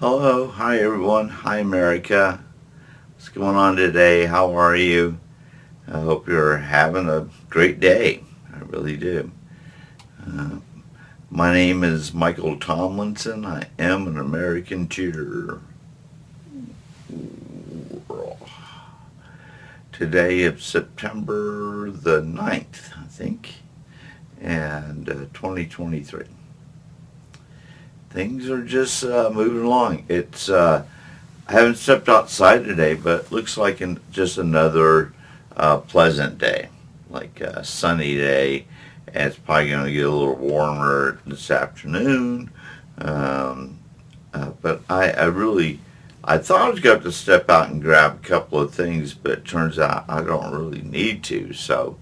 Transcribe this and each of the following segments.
Hello, hi everyone, hi America. What's going on today? How are you? I hope you're having a great day. I really do. Uh, my name is Michael Tomlinson. I am an Americanteer. Today is September the 9th, I think, and 2023. Things are just moving along. I haven't stepped outside today, but it looks like just another pleasant day, like a sunny day. And it's probably going to get a little warmer this afternoon. Um, but I thought I was going to step out and grab a couple of things, but it turns out I don't really need to. So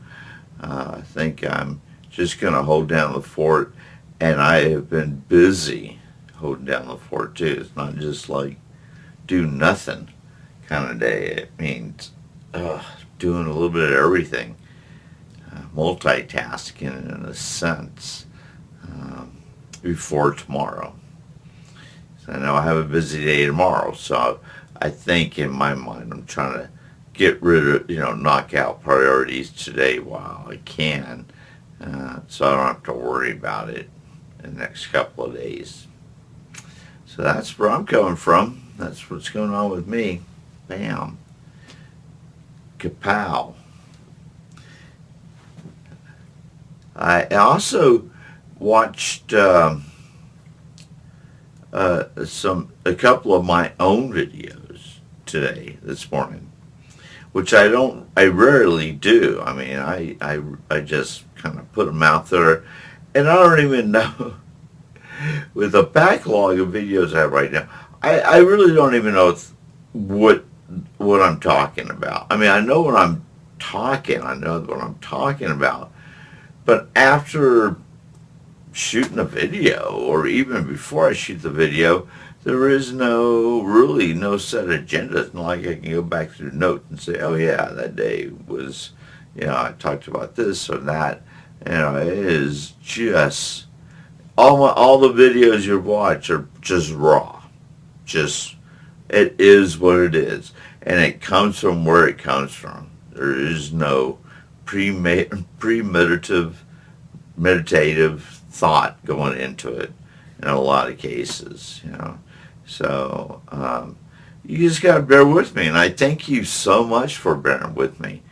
I think I'm just going to hold down the fort. And I have been busy holding down the fort too. It's not just like do nothing kind of day. It means doing a little bit of everything, multitasking in a sense, um, before tomorrow. So I know I have a busy day tomorrow, so I think in my mind I'm trying to get rid of, knock out priorities today while I can, so I don't have to worry about it in the next couple of days. So that's where I'm coming from. That's what's going on with me. Bam. Kapow. I also watched a couple of my own videos today, this morning, which I rarely do. I mean, I just kind of put them out there, and I don't even know, with the backlog of videos I have right now, I really don't even know what I'm talking about. I mean, I know what I'm talking about, but after shooting a video, or even before I shoot the video, there is no set agenda. It's not like I can go back through notes and say, oh yeah, that day was, I talked about this or that. It is just, all the videos you watch are just raw. Just, it is what it is. And it comes from where it comes from. There is no meditative thought going into it in a lot of cases. So you just got to bear with me. And I thank you so much for bearing with me,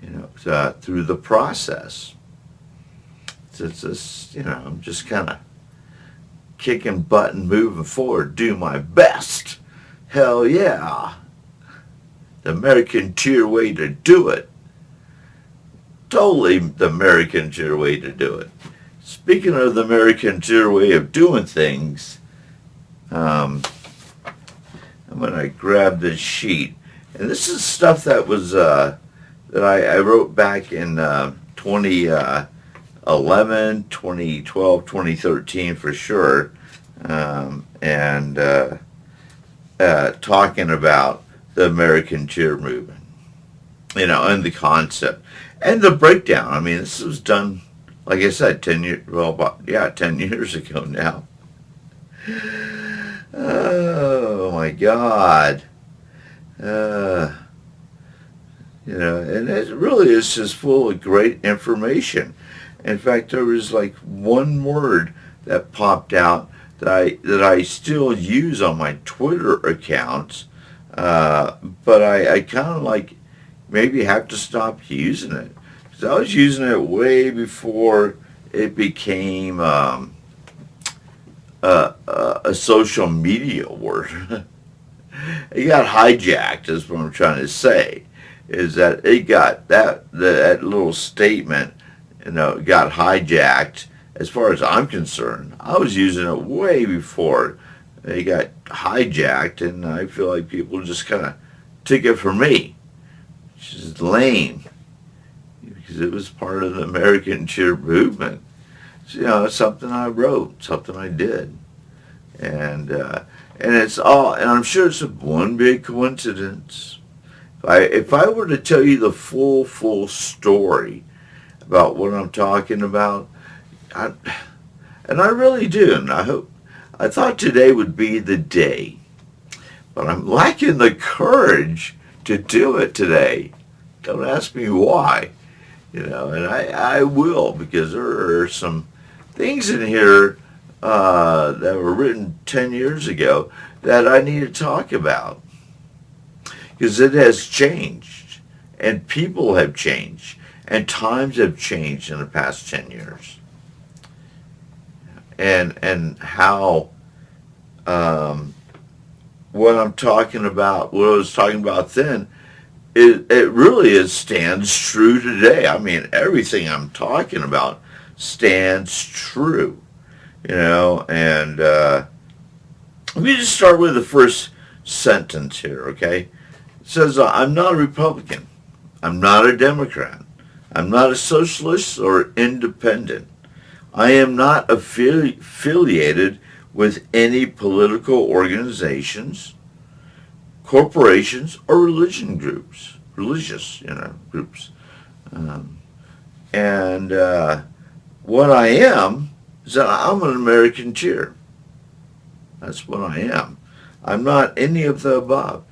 through the process. It's just, I'm just kind of kicking butt and moving forward, do my best. Hell yeah. The Americanteer way to do it. Totally the Americanteer way to do it. Speaking of the Americanteer way of doing things, I'm going to grab this sheet. And this is stuff that was, that I wrote back in 2011, 2012, 2013 for sure, and talking about the Americanteer movement, and the concept and the breakdown. I mean, this was done, like I said, 10 years ago now. Oh my God. And it really is just full of great information. In fact, there was like one word that popped out that I still use on my Twitter accounts, but I kind of like maybe have to stop using it, because I was using it way before it became a social media word. It got hijacked, is what I'm trying to say. Is that it got that little statement, got hijacked. As far as I'm concerned, I was using it way before it got hijacked, and I feel like people just kind of took it from me, which is lame, because it was part of the Americanteer movement. So, it's something I wrote, something I did, and it's all, and I'm sure it's one big coincidence. If I were to tell you the full story about what I'm talking about, and I really do, and I I thought today would be the day, but I'm lacking the courage to do it today. Don't ask me why, and I will, because there are some things in here that were written 10 years ago that I need to talk about, because it has changed, and people have changed, and times have changed in the past 10 years. And how what I'm talking about, what I was talking about then, it really stands true today. I mean, everything I'm talking about stands true, and let me just start with the first sentence here, okay? It says, I'm not a Republican. I'm not a Democrat. I'm not a socialist or independent. I am not affiliated with any political organizations, corporations, or religious groups. Um, and what I am is that I'm an Americanteer. That's what I am. I'm not any of the above.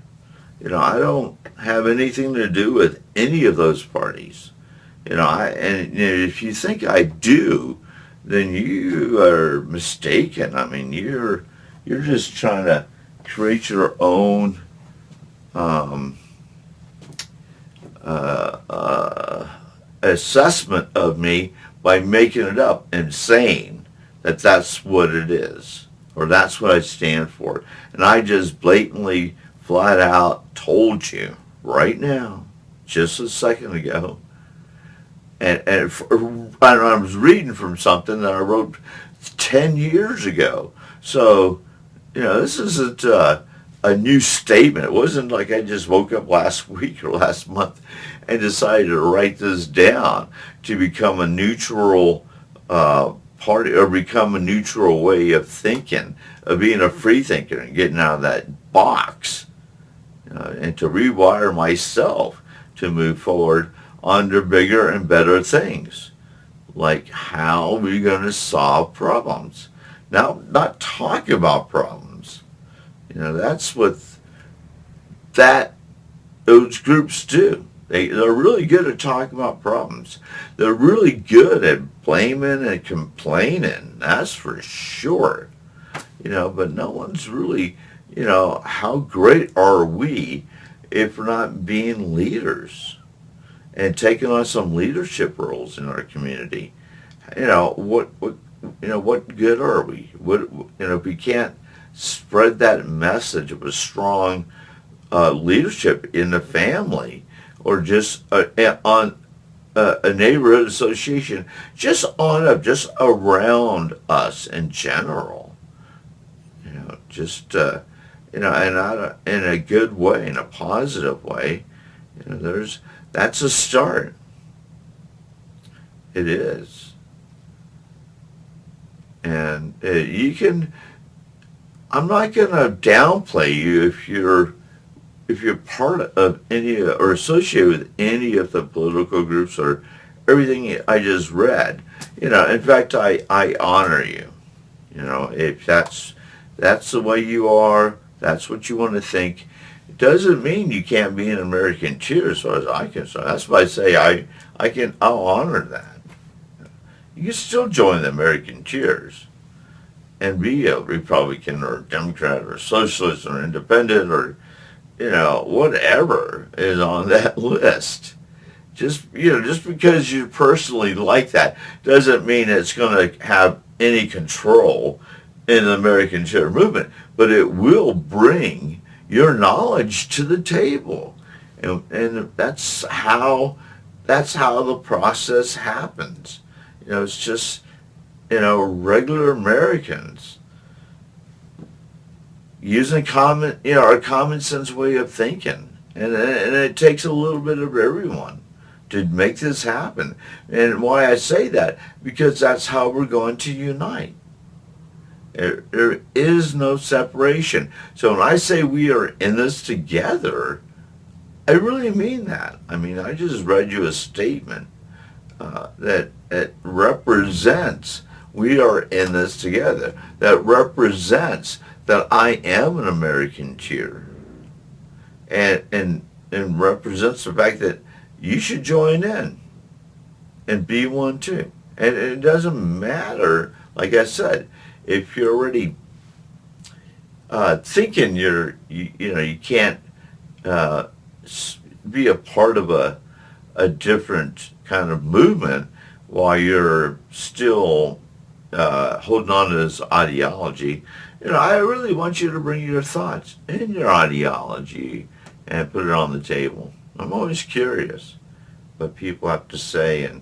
I don't have anything to do with any of those parties. If you think I do, then you are mistaken. I mean, you're just trying to create your own assessment of me by making it up and saying that that's what it is, or that's what I stand for. And I just blatantly, flat out told you right now, just a second ago, and I was reading from something that I wrote 10 years ago. So, this isn't a new statement. It wasn't like I just woke up last week or last month and decided to write this down to become a neutral party, or become a neutral way of thinking, of being a free thinker and getting out of that box, and to rewire myself to move forward under bigger and better things, like how we're going to solve problems. Now, not talk about problems. That's what those groups do. They're really good at talking about problems. They're really good at blaming and complaining. That's for sure. But no one's really, how great are we if we're not being leaders and taking on some leadership roles in our community? What good are we? If we can't spread that message of a strong leadership in the family, or just on a neighborhood association, just on up, just around us in general, and not in a good way, in a positive way. That's a start. It is. And I'm not going to downplay you if you're part of any, or associated with any of the political groups or everything I just read. In fact, I honor you. If that's the way you are, that's what you want to think. It doesn't mean you can't be an Americanteer, as far as I can say. That's why I say I'll honor that. You can still join the Americanteers and be a Republican or Democrat or Socialist or Independent or whatever is on that list. Just because you personally like that doesn't mean it's going to have any control in the Americanteer movement, but it will bring your knowledge to the table, and that's how the process happens. It's just regular Americans using a common sense way of thinking, and it takes a little bit of everyone to make this happen. And why I say that, because that's how we're going to unite. There is no separation. So when I say we are in this together, I really mean that. I mean, I just read you a statement that represents We are in this together. That represents that I am an Americanteer, and represents the fact that you should join in and be one too. And it doesn't matter, like I said, if you're already thinking you can't uh, be a part of a different kind of movement while you're still holding on to this ideology. I really want you to bring your thoughts and your ideology and put it on the table. I'm always curious what people have to say, and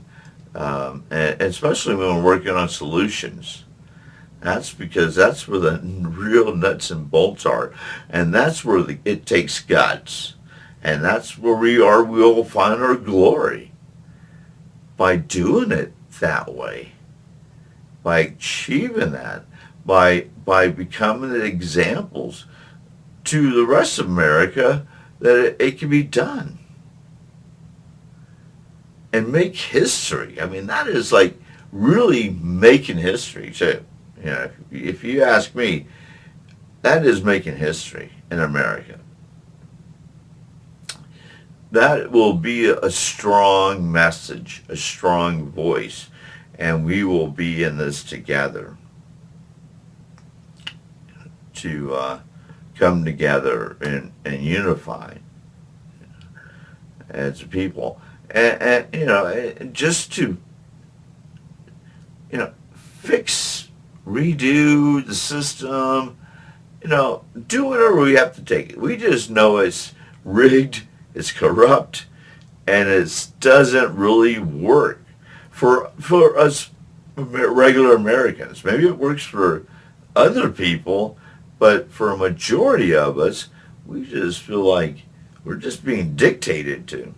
especially when we're working on solutions. That's because that's where the real nuts and bolts are, and that's where it takes guts, and that's where we'll find our glory by doing it that way, by achieving that, by becoming examples to the rest of America that it can be done and make history. I mean, that is like really making history too. If you ask me, that is making history in America. That will be a strong message, a strong voice, and we will be in this together to come together and unify as a people. And just to, fix, redo the system, do whatever we have to take it. We just know it's rigged, it's corrupt, and it doesn't really work for us regular Americans. Maybe it works for other people, but for a majority of us, we just feel like we're just being dictated to.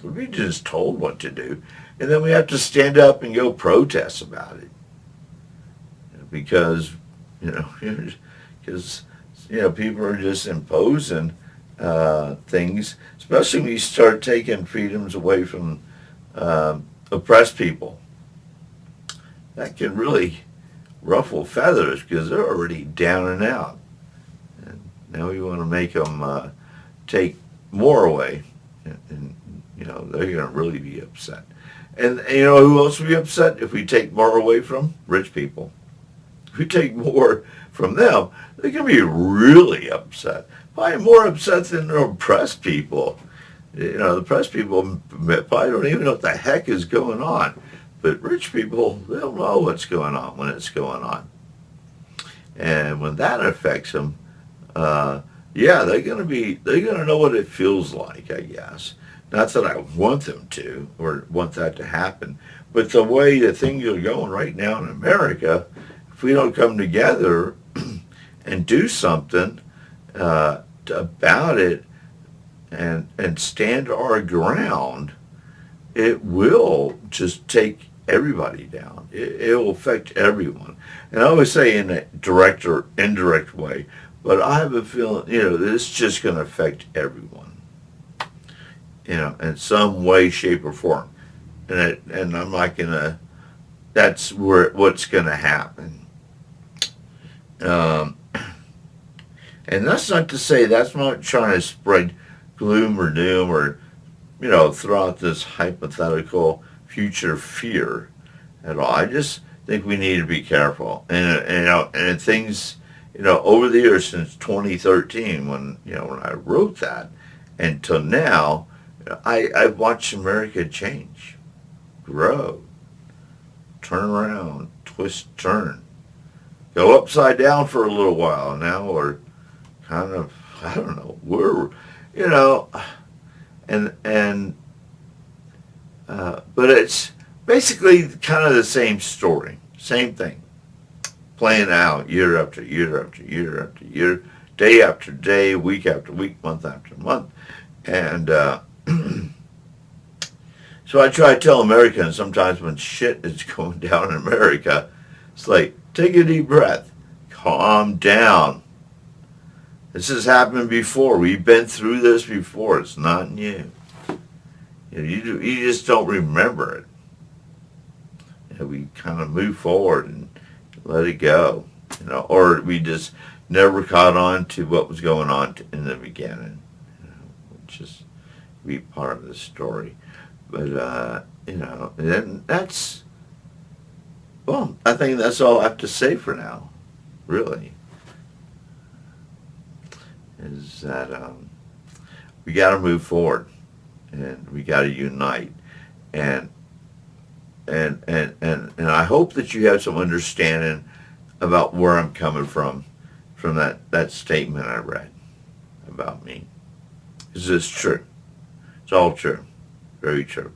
We're being just told what to do, and then we have to stand up and go protest about it because people are just imposing things, especially when you start taking freedoms away from oppressed people. That can really ruffle feathers because they're already down and out. And now we want to make them take more away. And they're going to really be upset. And who else will be upset if we take more away from? Rich people. If we take more from them, they're going to be really upset. Probably more upset than the oppressed people. The oppressed people probably don't even know what the heck is going on. But rich people, they'll know what's going on when it's going on. And when that affects them, they're going to know what it feels like, I guess. Not that I want them to or want that to happen, but the way that things are going right now in America, if we don't come together and do something about it and stand our ground, it will just take everybody down. It will affect everyone. And I always say in a direct or indirect way, but I have a feeling, it's just going to affect everyone. In some way, shape, or form. And I'm not going to, that's what's going to happen. And that's not to say, that's not trying to spread gloom or doom or, throw out this hypothetical future fear at all. I just think we need to be careful. And things, over the years since 2013, when I wrote that, until now, I've watched America change, grow, turn around, twist, turn, go upside down for a little while. Now we're kind of, I don't know, but it's basically kind of the same story, same thing, playing out year after year after year after year, day after day, week after week, month after month, and so I try to tell Americans sometimes when shit is going down in America, it's like, take a deep breath, calm down. This has happened before. We've been through this before. It's not new. You just don't remember it. we kind of move forward and let it go, or we just never caught on to what was going on in the beginning, which is be part of the story. But and that's, well, I think that's all I have to say for now. Really, is that we got to move forward, and we got to unite, and and I hope that you have some understanding about where I'm coming from that statement I read about me. Is this true? It's all true, very true,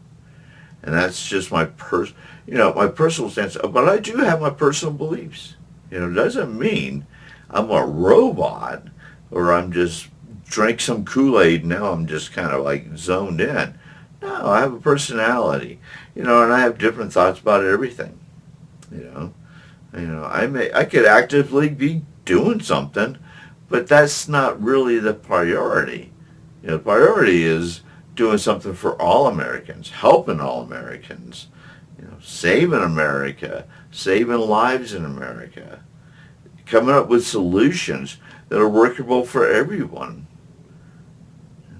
and that's just my personal stance. But I do have my personal beliefs. It doesn't mean I'm a robot or I'm just drank some Kool-Aid and now I'm just kind of like zoned in. No, I have a personality, and I have different thoughts about everything. You know, I could actively be doing something, but that's not really the priority. The priority is doing something for all Americans, helping all Americans, saving America, saving lives in America, coming up with solutions that are workable for everyone.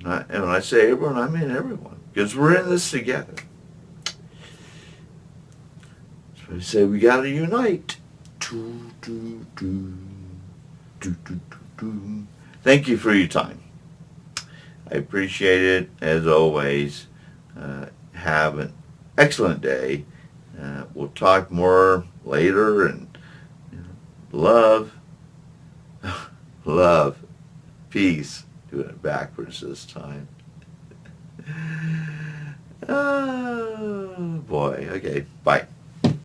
And when I say everyone, I mean everyone, because we're in this together. So I say we got to unite. Thank you for your time. I appreciate it, as always. Have an excellent day. We'll talk more later, and love, love, peace. Doing it backwards this time. Oh, boy. Okay, bye.